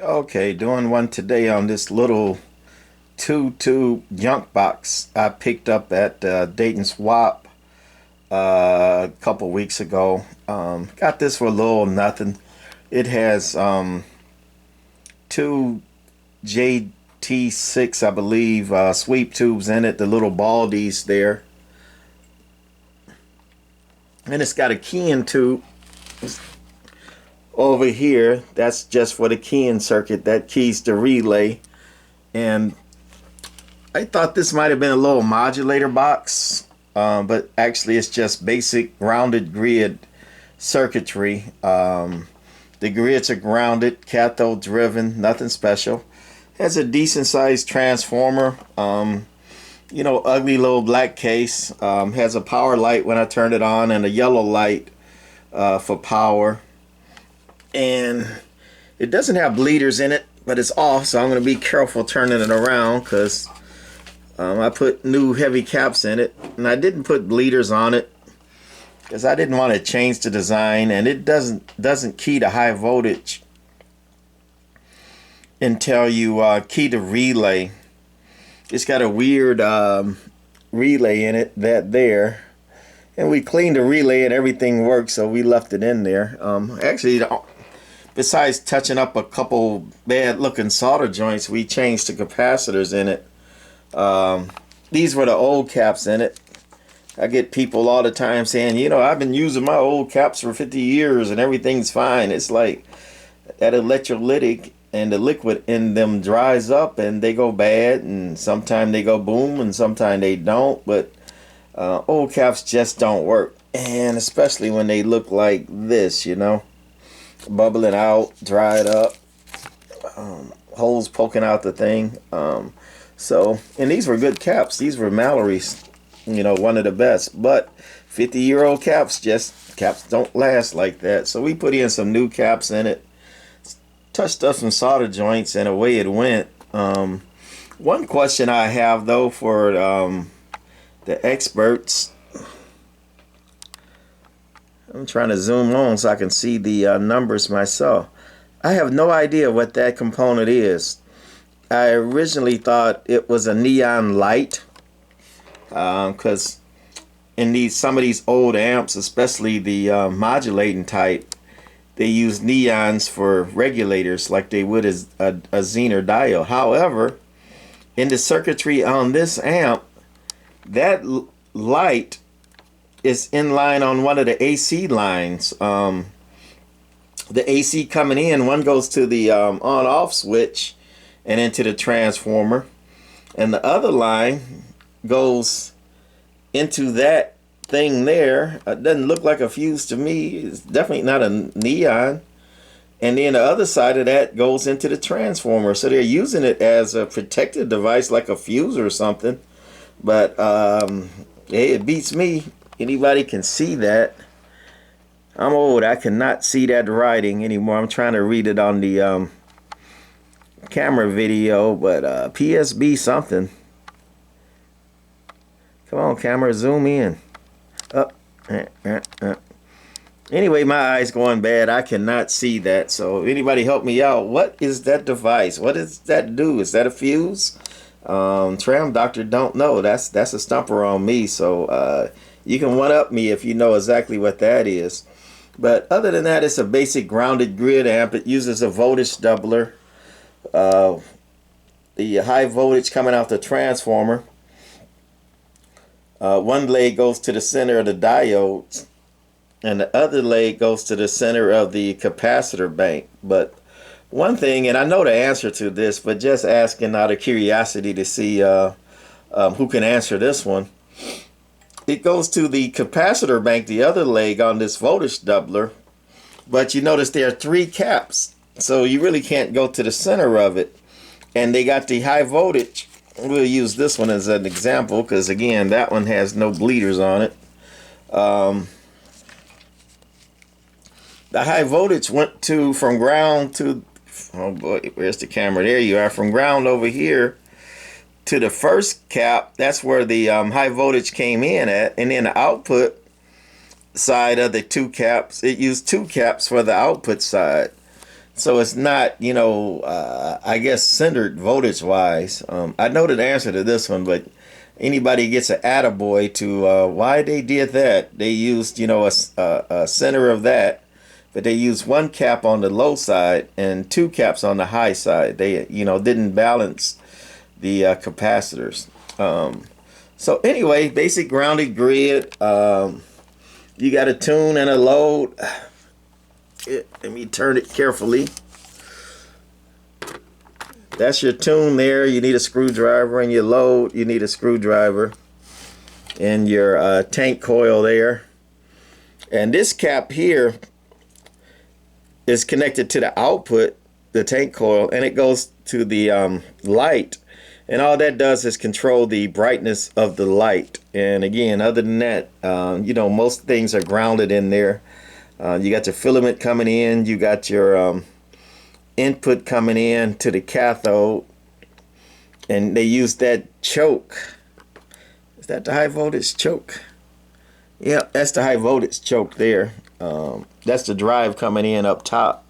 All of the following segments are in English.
Okay, doing one today on this little two-tube junk box I picked up at Dayton Swap a couple weeks ago. Got this for a little nothing. It has two JT6, I believe, sweep tubes in it, the little baldies there. And it's got a keying tube over here. That's just for the keying circuit. That keys the relay. And I thought this might have been a little modulator box, but actually it's just basic grounded grid circuitry. The grids are grounded, cathode driven, nothing special. Has a decent sized transformer. Ugly little black case. Has a power light when I turn it on and a yellow light for power. And it doesn't have bleeders in it, but it's off, so I'm going to be careful turning it around because I put new heavy caps in it, and I didn't put bleeders on it because I didn't want to change the design, and it doesn't key to high voltage until you key the relay. It's got a weird relay in it there, and we cleaned the relay and everything worked, so we left it in there. Actually, besides touching up a couple bad looking solder joints, we changed the capacitors in it. These were the old caps in it. I get people all the time saying, I've been using my old caps for 50 years and everything's fine. It's like that electrolytic and the liquid in them dries up and they go bad, and sometimes they go boom and sometimes they don't. But old caps just don't work, and especially when they look like this, bubbling out, dried up, holes poking out the thing. And these were good caps. These were Mallory's, one of the best. But 50-year-old caps don't last like that. So we put in some new caps in it, touched up some solder joints, and away it went. One question I have though for the experts. I'm trying to zoom on so I can see the numbers myself. I have no idea what that component is. I originally thought it was a neon light, because in some of these old amps, especially the modulating type, they use neons for regulators like they would as a Zener diode. However, in the circuitry on this amp, that light is in line on one of the AC lines. The AC coming in, one goes to the on-off switch and into the transformer, and the other line goes into that thing there. It doesn't look like a fuse to me. It's definitely not a neon. And then the other side of that goes into the transformer, so they're using it as a protective device like a fuse or something. But hey, it beats me. Anybody can see that. I'm old. I cannot see that writing anymore. I'm trying to read it on the camera video, but PSB something. Come on, camera, zoom in. Up. Anyway, my eyes going bad. I cannot see that. So anybody help me out. What is that device? What does that do? Is that a fuse? Tram Doctor don't know. That's a stumper on me. So you can one up me if you know exactly what that is. But other than that, it's a basic grounded grid amp. It uses a voltage doubler. The high voltage coming out the transformer. One leg goes to the center of the diodes, and the other leg goes to the center of the capacitor bank. But one thing, and I know the answer to this, but just asking out of curiosity to see who can answer this one. It goes to the capacitor bank, the other leg on this voltage doubler, but you notice there are three caps, so you really can't go to the center of it. And they got the high voltage. We'll use this one as an example because, again, that one has no bleeders on it. The high voltage went from ground to, oh boy, where's the camera? There you are. From ground over here to the first cap. That's where the high voltage came in at. And then the output side of the two caps, it used two caps for the output side. So it's not, you know, I guess centered voltage wise. I know the answer to this one, but anybody gets an attaboy to why they did that. They used, you know, a center of that, but they used one cap on the low side and two caps on the high side. They, you know, didn't balance the capacitors. So anyway, basic grounded grid. You got a tune and a load. Let me turn it carefully. That's your tune there. You need a screwdriver, and your load, you need a screwdriver. And your tank coil there. And this cap here is connected to the output, the tank coil, and it goes to the light. And all that does is control the brightness of the light. And again, other than that, you know, most things are grounded in there. You got your filament coming in. You got your input coming in to the cathode. And they use that choke. Is that the high voltage choke? Yeah, that's the high voltage choke there. That's the drive coming in up top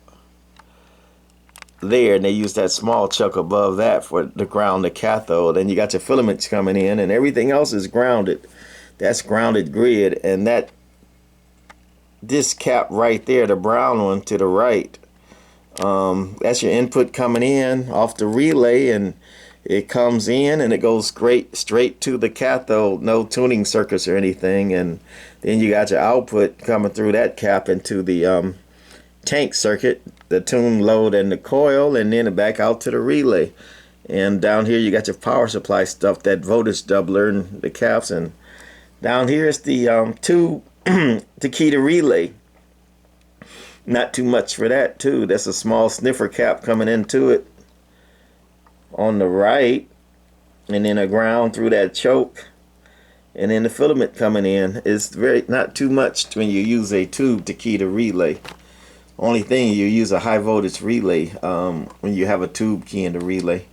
there, and they use that small chuck above that for the ground the cathode. And you got your filaments coming in, and everything else is grounded. That's grounded grid. And that this cap right there, the brown one to the right, that's your input coming in off the relay, and it comes in and it goes straight to the cathode, no tuning circuits or anything. And then you got your output coming through that cap into the tank circuit, the tune, load, and the coil, and then back out to the relay. And down here you got your power supply stuff, that voltage doubler and the caps. And down here is the tube to key the relay. Not too much for that too. That's a small sniffer cap coming into it on the right, and then a ground through that choke, and then the filament coming in. Is very not too much when you use a tube to key the relay. Only thing, you use a high voltage relay when you have a tube key in the relay.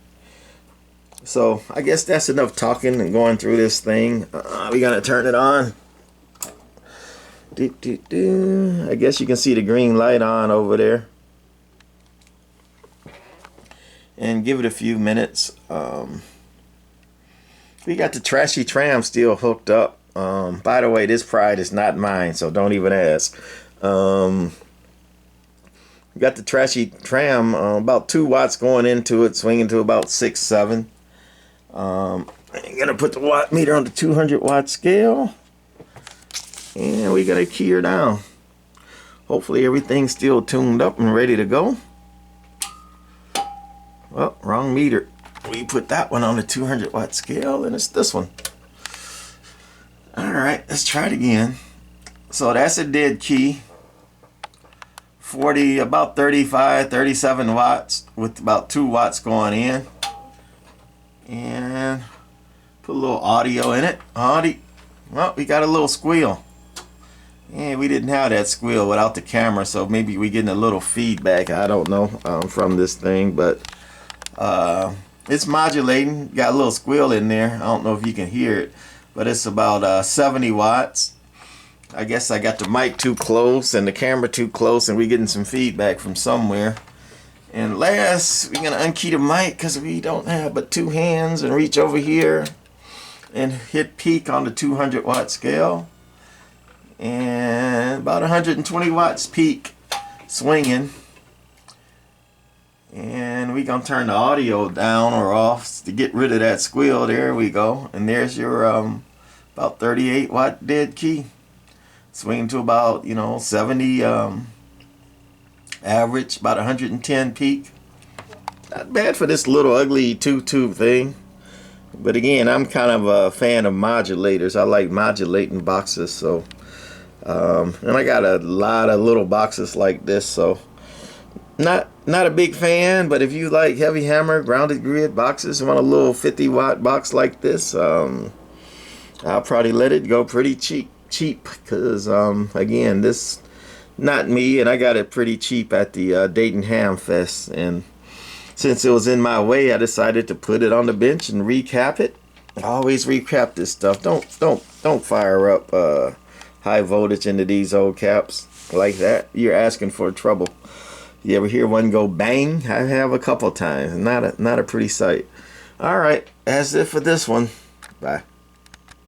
So I guess that's enough talking and going through this thing. We're gonna turn it on. I guess you can see the green light on over there. And give it a few minutes. We got the trashy tram still hooked up. By the way, this pride is not mine, so don't even ask. We got the trashy tram, about 2 watts going into it, swinging to about 6, 7. I'm gonna put the watt meter on the 200 watt scale, and we gotta key her down. Hopefully everything's still tuned up and ready to go. Well, wrong meter. We put that one on the 200 watt scale, and it's this one. Alright, let's try it again. So that's a dead key. 40, about 35, 37 watts with about 2 watts going in. And put a little audio in it. Well, we got a little squeal. Yeah, we didn't have that squeal without the camera, so maybe we're getting a little feedback, I don't know, from this thing, but it's modulating. Got a little squeal in there. I don't know if you can hear it, but it's about 70 watts. I guess I got the mic too close and the camera too close, and we're getting some feedback from somewhere. And last, we're gonna unkey the mic because we don't have but 2 hands, and reach over here and hit peak on the 200 watt scale. And about 120 watts peak swinging. And we're gonna turn the audio down or off to get rid of that squeal. There we go. And there's your about 38 watt dead key. Swinging to about, 70 average, about 110 peak. Not bad for this little ugly 2-tube thing. But again, I'm kind of a fan of modulators. I like modulating boxes, so and I got a lot of little boxes like this, so not a big fan. But if you like heavy hammer grounded grid boxes, want a little 50 watt box like this, I'll probably let it go pretty cheap because again, this not me, and I got it pretty cheap at the Dayton Ham Fest, and since it was in my way, I decided to put it on the bench and recap it. I always recap this stuff. Don't fire up high voltage into these old caps like that. You're asking for trouble. You ever hear one go bang? I have a couple times. Not a pretty sight. All right, that's it for this one. Bye.